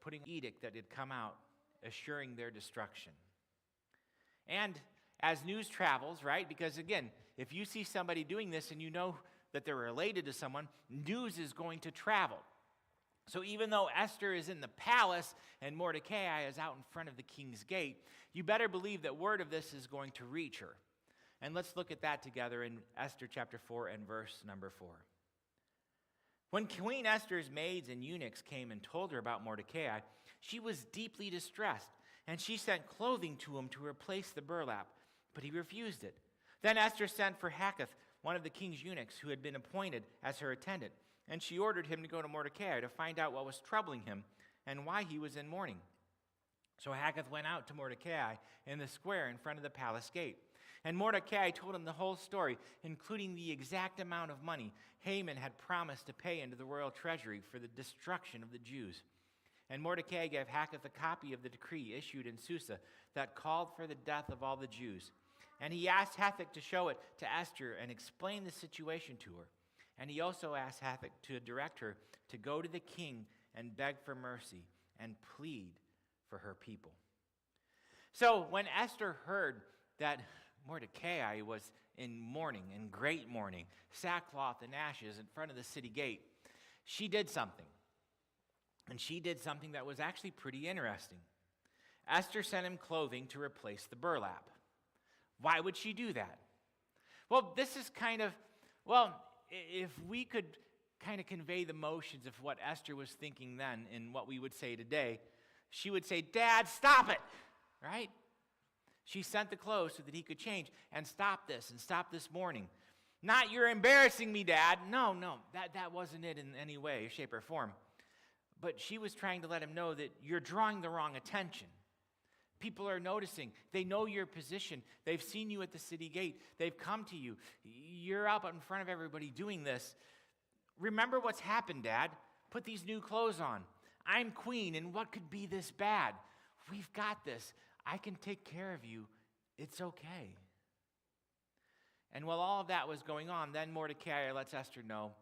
putting an edict that had come out, assuring their destruction. And as news travels, right, because again, if you see somebody doing this and you know that they're related to someone, news is going to travel. So even though Esther is in the palace and Mordecai is out in front of the king's gate, you better believe that word of this is going to reach her. And let's look at that together in Esther chapter 4 and verse number 4. When Queen Esther's maids and eunuchs came and told her about Mordecai, she was deeply distressed, and she sent clothing to him to replace the burlap, but he refused it. Then Esther sent for Haggith, one of the king's eunuchs who had been appointed as her attendant, and she ordered him to go to Mordecai to find out what was troubling him and why he was in mourning. So Haggith went out to Mordecai in the square in front of the palace gate. And Mordecai told him the whole story, including the exact amount of money Haman had promised to pay into the royal treasury for the destruction of the Jews. And Mordecai gave Haggith a copy of the decree issued in Susa that called for the death of all the Jews. And he asked Haggith to show it to Esther and explain the situation to her. And he also asked Haggith to direct her to go to the king and beg for mercy and plead for her people. So when Esther heard that Mordecai was in mourning, in great mourning, sackcloth and ashes in front of the city gate, she did something. And she did something that was actually pretty interesting. Esther sent him clothing to replace the burlap. Why would she do that? Well, this is if we could kind of convey the motions of what Esther was thinking then in what we would say today, she would say, "Dad, stop it," right? She sent the clothes so that he could change and stop this mourning. Not, "You're embarrassing me, Dad." No, that wasn't it in any way, shape, or form. But she was trying to let him know that you're drawing the wrong attention. People are noticing. They know your position. They've seen you at the city gate. They've come to you. You're up in front of everybody doing this. Remember what's happened, Dad. Put these new clothes on. I'm queen, and what could be this bad? We've got this. I can take care of you. It's okay. And while all of that was going on, then Mordecai lets Esther know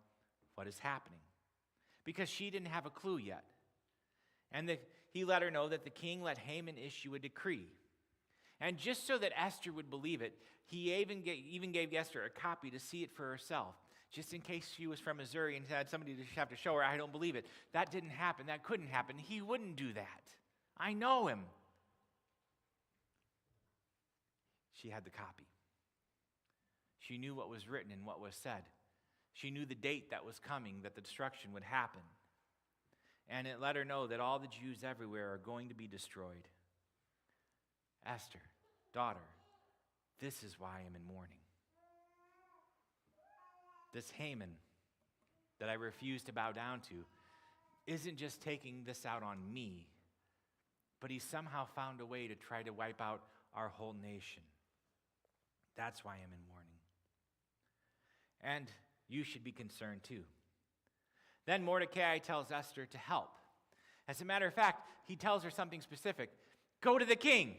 what is happening, because she didn't have a clue yet. And he let her know that the king let Haman issue a decree. And just so that Esther would believe it, he even gave Esther a copy to see it for herself, just in case she was from Missouri and had somebody to have to show her, "I don't believe it." That didn't happen. That couldn't happen. He wouldn't do that. I know him. She had the copy. She knew what was written and what was said. She knew the date that was coming, that the destruction would happen. And it let her know that all the Jews everywhere are going to be destroyed. "Esther, daughter, this is why I am in mourning. This Haman that I refuse to bow down to isn't just taking this out on me, but he's somehow found a way to try to wipe out our whole nation. That's why I'm in mourning. And you should be concerned too." Then Mordecai tells Esther to help. As a matter of fact, he tells her something specific. Go to the king.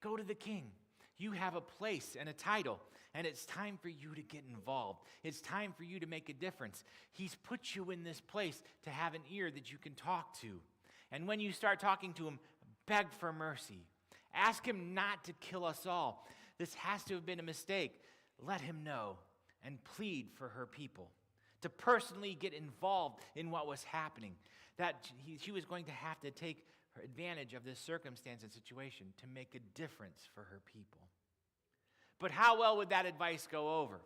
Go to the king. You have a place and a title, and it's time for you to get involved. It's time for you to make a difference. He's put you in this place to have an ear that you can talk to. And when you start talking to him, beg for mercy. Ask him not to kill us all. This has to have been a mistake. Let him know and plead for her people, to personally get involved in what was happening, that she was going to have to take advantage of this circumstance and situation to make a difference for her people. But how well would that advice go over?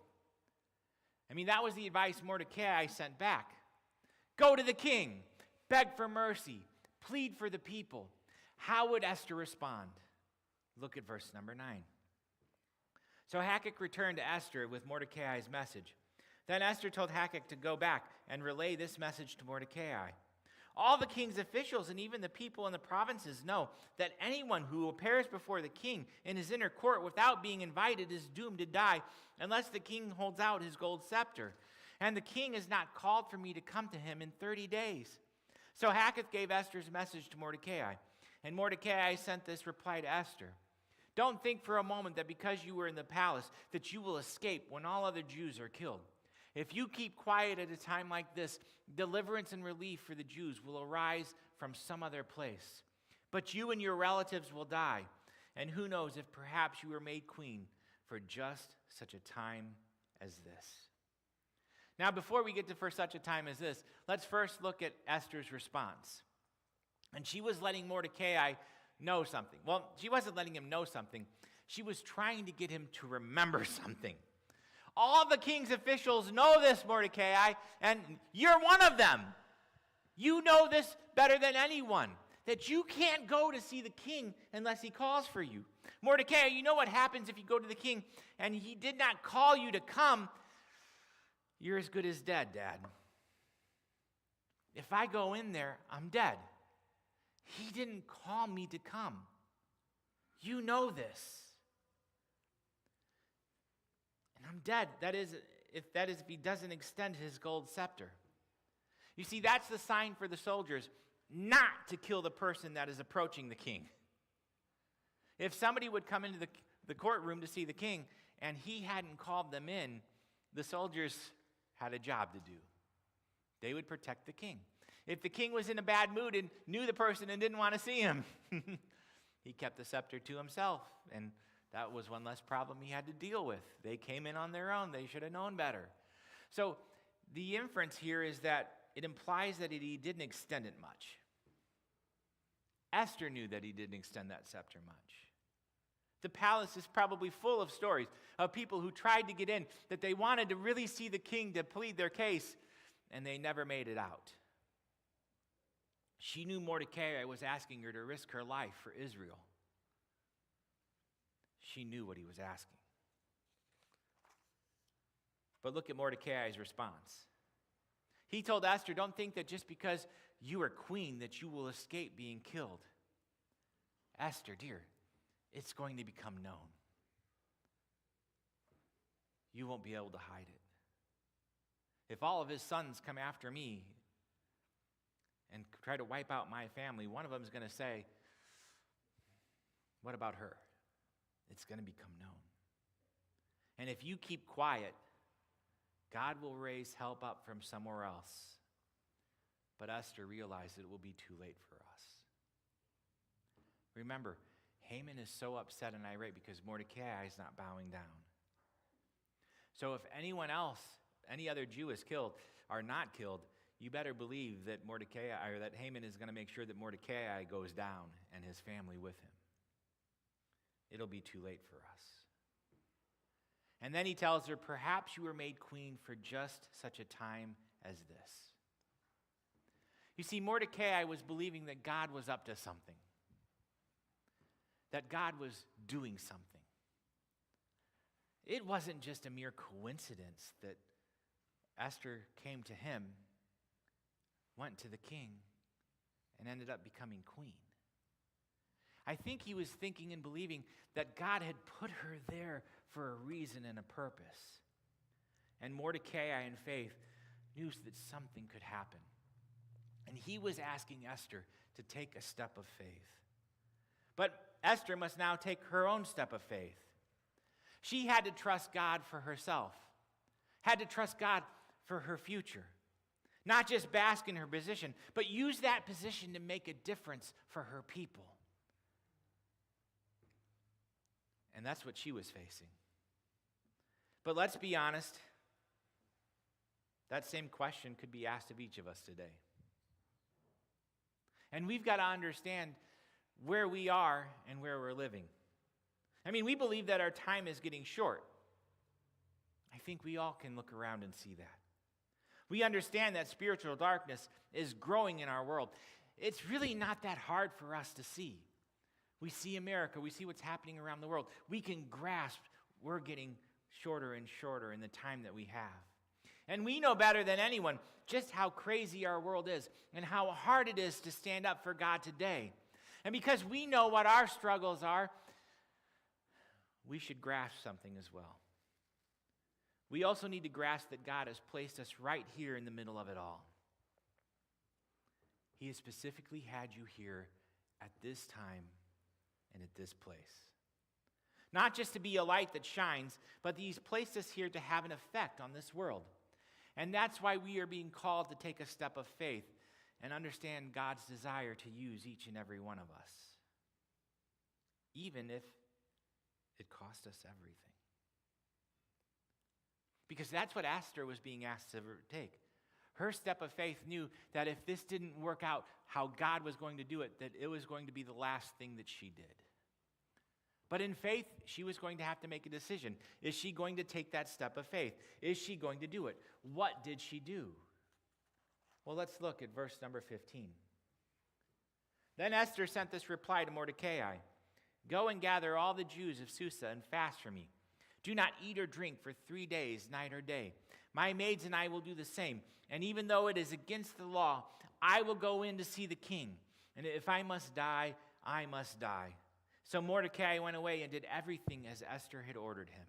I mean, that was the advice Mordecai sent back. Go to the king, beg for mercy, plead for the people. How would Esther respond? Look at verse number 9. So Haggith returned to Esther with Mordecai's message. Then Esther told Haggith to go back and relay this message to Mordecai. All the king's officials and even the people in the provinces know that anyone who appears before the king in his inner court without being invited is doomed to die unless the king holds out his gold scepter. And the king has not called for me to come to him in 30 days. So Haggith gave Esther's message to Mordecai. And Mordecai sent this reply to Esther. Don't think for a moment that because you were in the palace that you will escape when all other Jews are killed. If you keep quiet at a time like this, deliverance and relief for the Jews will arise from some other place. But you and your relatives will die, and who knows if perhaps you were made queen for just such a time as this. Now, before we get to for such a time as this, let's first look at Esther's response. And she was letting Mordecai know something. Well, she wasn't letting him know something. She was trying to get him to remember something. All the king's officials know this, Mordecai, and you're one of them. You know this better than anyone, that you can't go to see the king unless he calls for you. Mordecai, you know what happens if you go to the king and he did not call you to come? You're as good as dead, Dad. If I go in there, I'm dead. He didn't call me to come. You know this. And I'm dead. That is if he doesn't extend his gold scepter. You see, that's the sign for the soldiers not to kill the person that is approaching the king. If somebody would come into the courtroom to see the king and he hadn't called them in, the soldiers had a job to do. They would protect the king. If the king was in a bad mood and knew the person and didn't want to see him, he kept the scepter to himself, and that was one less problem he had to deal with. They came in on their own. They should have known better. So the inference here is that it implies that he didn't extend it much. Esther knew that he didn't extend that scepter much. The palace is probably full of stories of people who tried to get in, that they wanted to really see the king to plead their case, and they never made it out. She knew Mordecai was asking her to risk her life for Israel. She knew what he was asking. But look at Mordecai's response. He told Esther, don't think that just because you are queen that you will escape being killed. Esther, dear, it's going to become known. You won't be able to hide it. If all of his sons come after me and try to wipe out my family, one of them is going to say, what about her? It's going to become known. And if you keep quiet, God will raise help up from somewhere else. But Esther realized it will be too late for us. Remember, Haman is so upset and irate because Mordecai is not bowing down. So if anyone else, any other Jew is killed or not killed, you better believe that that Haman is going to make sure that Mordecai goes down and his family with him. It'll be too late for us. And then he tells her, perhaps you were made queen for just such a time as this. You see, Mordecai was believing that God was up to something, that God was doing something. It wasn't just a mere coincidence that Esther came to him, went to the king, and ended up becoming queen. I think he was thinking and believing that God had put her there for a reason and a purpose. And Mordecai, in faith, knew that something could happen. And he was asking Esther to take a step of faith. But Esther must now take her own step of faith. She had to trust God for herself, had to trust God for her future. Not just bask in her position, but use that position to make a difference for her people. And that's what she was facing. But let's be honest, that same question could be asked of each of us today. And we've got to understand where we are and where we're living. I mean, we believe that our time is getting short. I think we all can look around and see that. We understand that spiritual darkness is growing in our world. It's really not that hard for us to see. We see America, we see what's happening around the world. We can grasp we're getting shorter and shorter in the time that we have. And we know better than anyone just how crazy our world is and how hard it is to stand up for God today. And because we know what our struggles are, we should grasp something as well. We also need to grasp that God has placed us right here in the middle of it all. He has specifically had you here at this time and at this place. Not just to be a light that shines, but He's placed us here to have an effect on this world. And that's why we are being called to take a step of faith and understand God's desire to use each and every one of us, even if it cost us everything. Because that's what Esther was being asked to take. Her step of faith knew that if this didn't work out how God was going to do it, that it was going to be the last thing that she did. But in faith, she was going to have to make a decision. Is she going to take that step of faith? Is she going to do it? What did she do? Well, let's look at verse number 15. Then Esther sent this reply to Mordecai. Go and gather all the Jews of Susa and fast for me. Do not eat or drink for 3 days, night or day. My maids and I will do the same. And even though it is against the law, I will go in to see the king. And if I must die, I must die. So Mordecai went away and did everything as Esther had ordered him.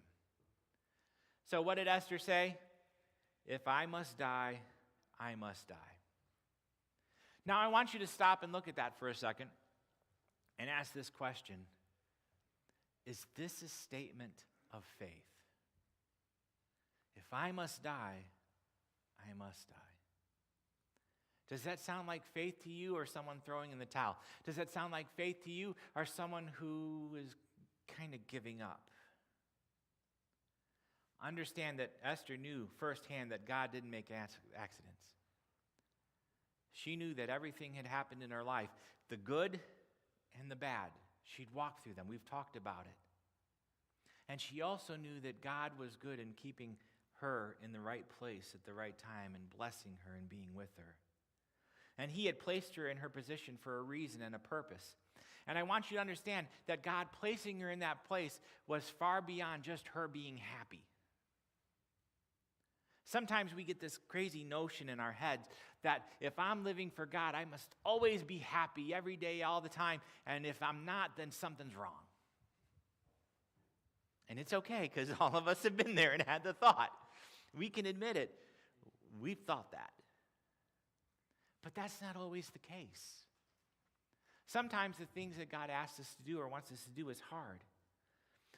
So what did Esther say? If I must die, I must die. Now I want you to stop and look at that for a second and ask this question. Is this a statement of faith? If I must die, I must die. Does that sound like faith to you or someone throwing in the towel? Does that sound like faith to you or someone who is kind of giving up? Understand that Esther knew firsthand that God didn't make accidents. She knew that everything had happened in her life, the good and the bad. She'd walked through them. We've talked about it. And she also knew that God was good in keeping her in the right place at the right time and blessing her and being with her. And he had placed her in her position for a reason and a purpose. And I want you to understand that God placing her in that place was far beyond just her being happy. Sometimes we get this crazy notion in our heads that if I'm living for God, I must always be happy every day, all the time. And if I'm not, then something's wrong. And it's okay, because all of us have been there and had the thought. We can admit it. We've thought that. But that's not always the case. Sometimes the things that God asks us to do or wants us to do is hard.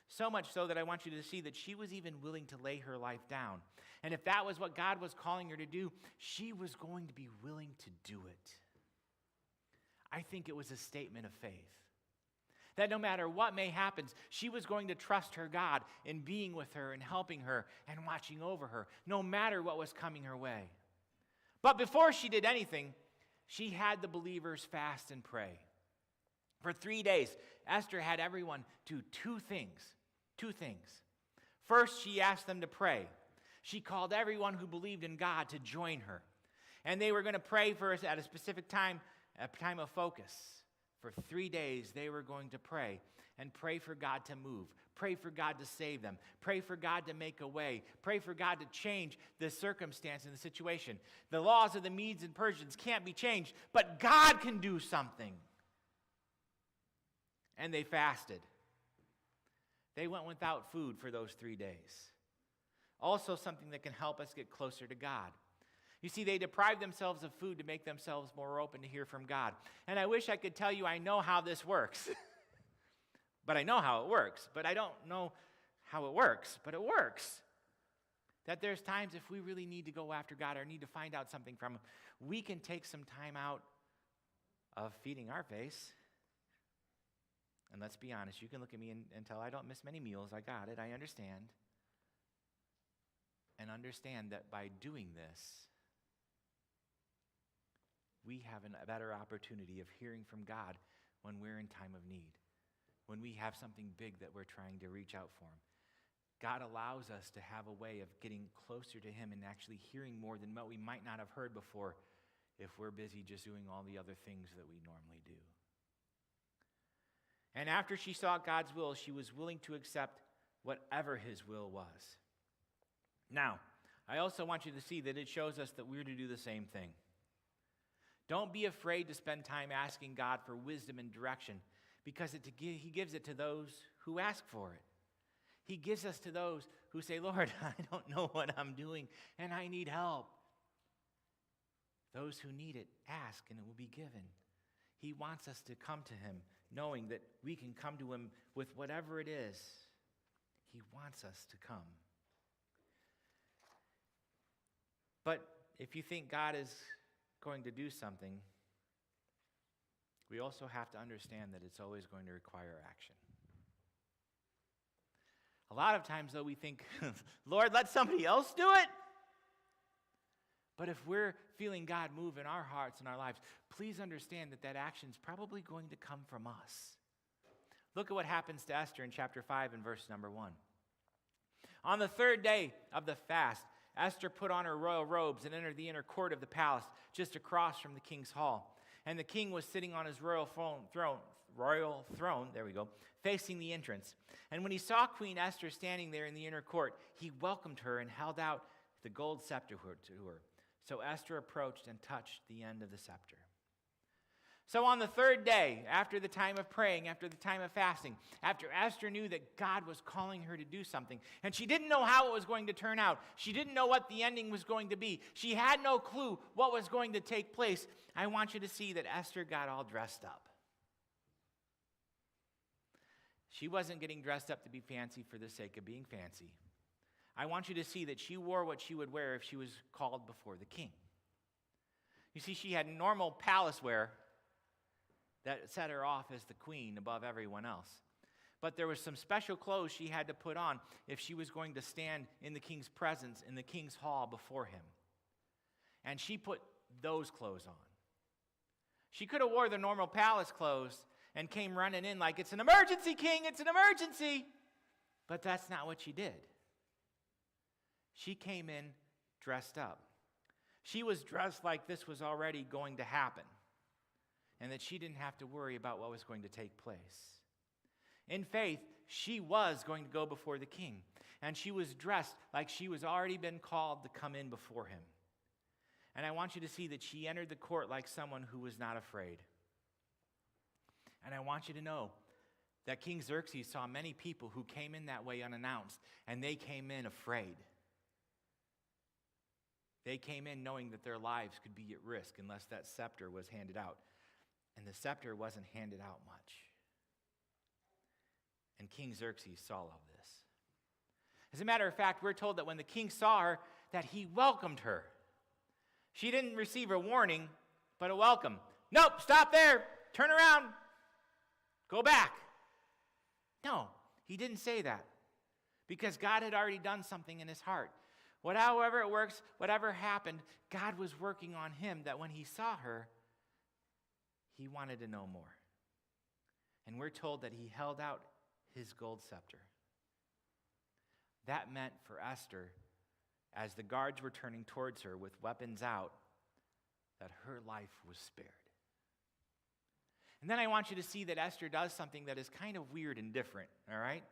So much so that I want you to see that she was even willing to lay her life down. And if that was what God was calling her to do, she was going to be willing to do it. I think it was a statement of faith. That no matter what may happen, she was going to trust her God in being with her and helping her and watching over her, no matter what was coming her way. But before she did anything, she had the believers fast and pray. For 3 days, Esther had everyone do two things. First, she asked them to pray. She called everyone who believed in God to join her. And they were going to pray for us at a specific time, a time of focus. For 3 days, they were going to pray and pray for God to move. Pray for God to save them. Pray for God to make a way. Pray for God to change the circumstance and the situation. The laws of the Medes and Persians can't be changed, but God can do something. And they fasted. They went without food for those 3 days. Also something that can help us get closer to God. You see, they deprived themselves of food to make themselves more open to hear from God. And I wish I could tell you I know how this works. But I know how it works. But I don't know how it works. But it works. That there's times if we really need to go after God or need to find out something from Him, we can take some time out of feeding our face. And let's be honest, you can look at me and tell I don't miss many meals. I got it. I understand. And understand that by doing this, we have a better opportunity of hearing from God when we're in time of need, when we have something big that we're trying to reach out for Him. God allows us to have a way of getting closer to Him and actually hearing more than what we might not have heard before if we're busy just doing all the other things that we normally do. And after she saw God's will, she was willing to accept whatever His will was. Now, I also want you to see that it shows us that we're to do the same thing. Don't be afraid to spend time asking God for wisdom and direction, because He gives it to those who ask for it. He gives us to those who say, Lord, I don't know what I'm doing, and I need help. Those who need it, ask, and it will be given. He wants us to come to Him, knowing that we can come to Him with whatever it is. He wants us to come. But if you think God is going to do something, we also have to understand that it's always going to require action. A lot of times, though, we think, Lord, let somebody else do it. But if we're feeling God move in our hearts and our lives, please understand that that action is probably going to come from us. Look at what happens to Esther in chapter 5 and verse number 1. On the third day of the fast, Esther put on her royal robes and entered the inner court of the palace, just across from the king's hall. And the king was sitting on his royal throne, facing the entrance. And when he saw Queen Esther standing there in the inner court, he welcomed her and held out the gold scepter to her. So Esther approached and touched the end of the scepter. So on the third day, after the time of praying, after the time of fasting, after Esther knew that God was calling her to do something, and she didn't know how it was going to turn out, she didn't know what the ending was going to be, she had no clue what was going to take place, I want you to see that Esther got all dressed up. She wasn't getting dressed up to be fancy for the sake of being fancy. I want you to see that she wore what she would wear if she was called before the king. You see, she had normal palace wear that set her off as the queen above everyone else. But there was some special clothes she had to put on if she was going to stand in the king's presence, in the king's hall before him. And she put those clothes on. She could have wore the normal palace clothes and came running in like, it's an emergency, king, it's an emergency. But that's not what she did. She came in dressed up. She was dressed like this was already going to happen, and that she didn't have to worry about what was going to take place. In faith, she was going to go before the king, and she was dressed like she was already been called to come in before him. And I want you to see that she entered the court like someone who was not afraid. And I want you to know that King Xerxes saw many people who came in that way unannounced, and they came in afraid. They came in knowing that their lives could be at risk unless that scepter was handed out. And the scepter wasn't handed out much. And King Xerxes saw all this. As a matter of fact, we're told that when the king saw her, that he welcomed her. She didn't receive a warning, but a welcome. Nope, stop there. Turn around. Go back. No, he didn't say that. Because God had already done something in his heart. However it works, whatever happened, God was working on him that when he saw her, he wanted to know more. And we're told that he held out his gold scepter. That meant for Esther, as the guards were turning towards her with weapons out, that her life was spared. And then I want you to see that Esther does something that is kind of weird and different, all right?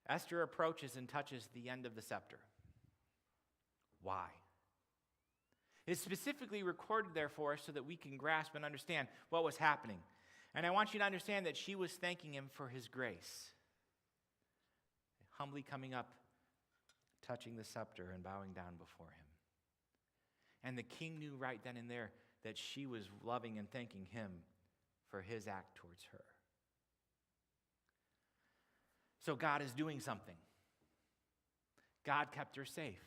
Esther approaches and touches the end of the scepter. Why? It's specifically recorded there for us so that we can grasp and understand what was happening. And I want you to understand that she was thanking him for his grace. Humbly coming up, touching the scepter and bowing down before him. And the king knew right then and there that she was loving and thanking him for his act towards her. So God is doing something. God kept her safe.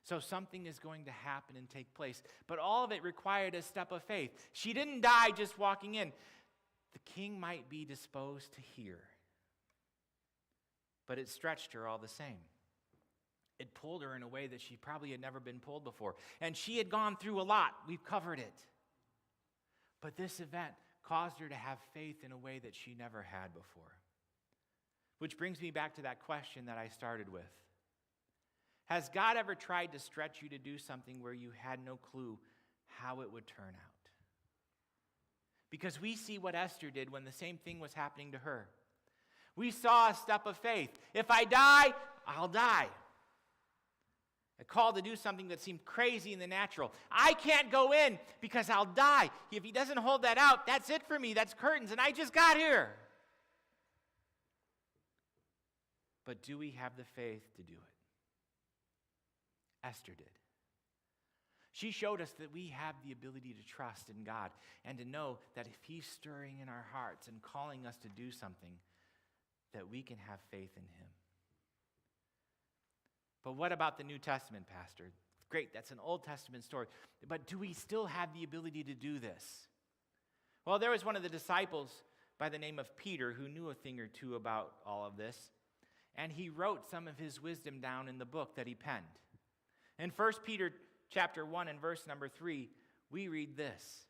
So something is going to happen and take place. But all of it required a step of faith. She didn't die just walking in. The king might be disposed to hear. But it stretched her all the same. It pulled her in a way that she probably had never been pulled before. And she had gone through a lot. We've covered it. But this event caused her to have faith in a way that she never had before. Which brings me back to that question that I started with. Has God ever tried to stretch you to do something where you had no clue how it would turn out? Because we see what Esther did when the same thing was happening to her. We saw a step of faith. If I die, I'll die. A call to do something that seemed crazy in the natural. I can't go in because I'll die. If he doesn't hold that out, that's it for me. That's curtains, and I just got here. But do we have the faith to do it? Esther did. She showed us that we have the ability to trust in God and to know that if he's stirring in our hearts and calling us to do something, that we can have faith in him. But what about the New Testament, Pastor? Great, that's an Old Testament story. But do we still have the ability to do this? Well, there was one of the disciples by the name of Peter who knew a thing or two about all of this, and he wrote some of his wisdom down in the book that he penned. In 1 Peter chapter 1 and verse number 3, we read this: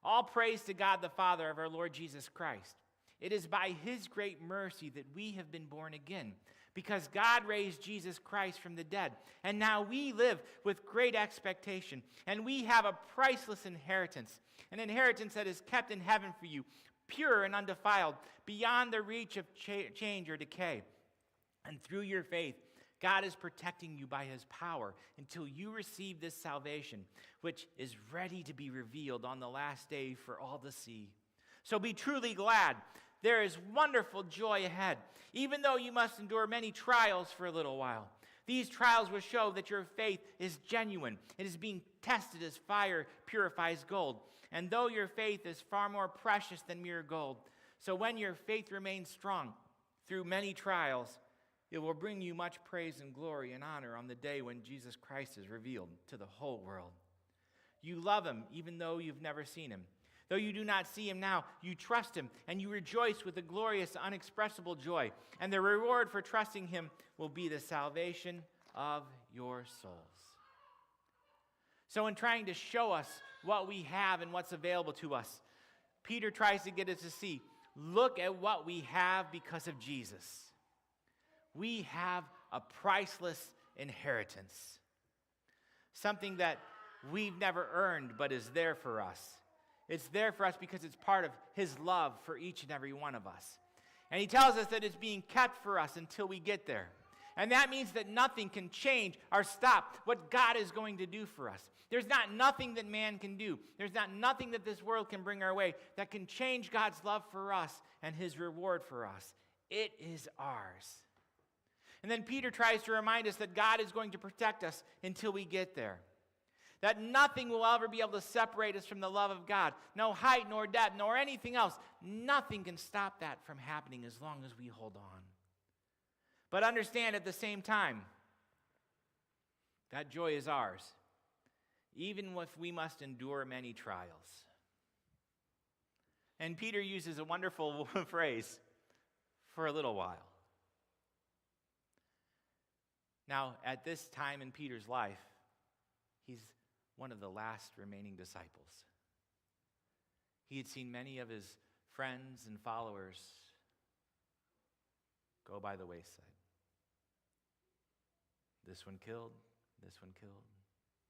"All praise to God the Father of our Lord Jesus Christ. It is by his great mercy that we have been born again, because God raised Jesus Christ from the dead. And now we live with great expectation, and we have a priceless inheritance, an inheritance that is kept in heaven for you, pure and undefiled, beyond the reach of change or decay. And through your faith, God is protecting you by his power until you receive this salvation, which is ready to be revealed on the last day for all to see. So be truly glad. There is wonderful joy ahead, even though you must endure many trials for a little while. These trials will show that your faith is genuine. It is being tested as fire purifies gold. And though your faith is far more precious than mere gold, so when your faith remains strong through many trials, it will bring you much praise and glory and honor on the day when Jesus Christ is revealed to the whole world. You love him even though you've never seen him. Though you do not see him now, you trust him, and you rejoice with a glorious, unexpressible joy. And the reward for trusting him will be the salvation of your souls." So in trying to show us what we have and what's available to us, Peter tries to get us to see, look at what we have because of Jesus. We have a priceless inheritance, something that we've never earned but is there for us. It's there for us because it's part of his love for each and every one of us. And he tells us that it's being kept for us until we get there. And that means that nothing can change or stop what God is going to do for us. There's not nothing that man can do. There's not nothing that this world can bring our way that can change God's love for us and his reward for us. It is ours. And then Peter tries to remind us that God is going to protect us until we get there. That nothing will ever be able to separate us from the love of God. No height, nor depth, nor anything else. Nothing can stop that from happening as long as we hold on. But understand at the same time, that joy is ours, even if we must endure many trials. And Peter uses a wonderful phrase, "for a little while." Now, at this time in Peter's life, he's one of the last remaining disciples. He had seen many of his friends and followers go by the wayside. This one killed, this one killed,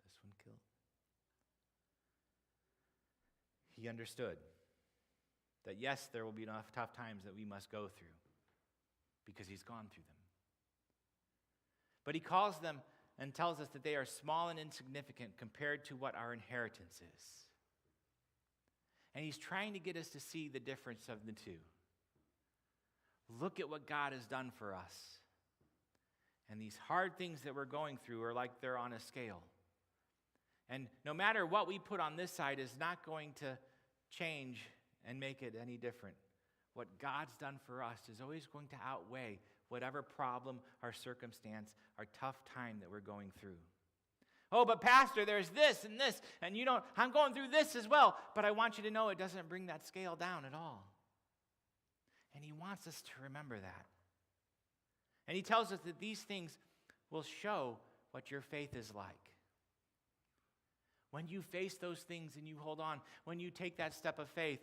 this one killed. He understood that yes, there will be enough tough times that we must go through because he's gone through them. But he calls them and tells us that they are small and insignificant compared to what our inheritance is. And he's trying to get us to see the difference of the two. Look at what God has done for us. And these hard things that we're going through are like they're on a scale. And no matter what we put on this side is not going to change and make it any different. What God's done for us is always going to outweigh whatever problem or circumstance or tough time that we're going through. Oh, but Pastor, there's this, and I'm going through this as well. But I want you to know it doesn't bring that scale down at all. And he wants us to remember that. And he tells us that these things will show what your faith is like. When you face those things and you hold on, when you take that step of faith,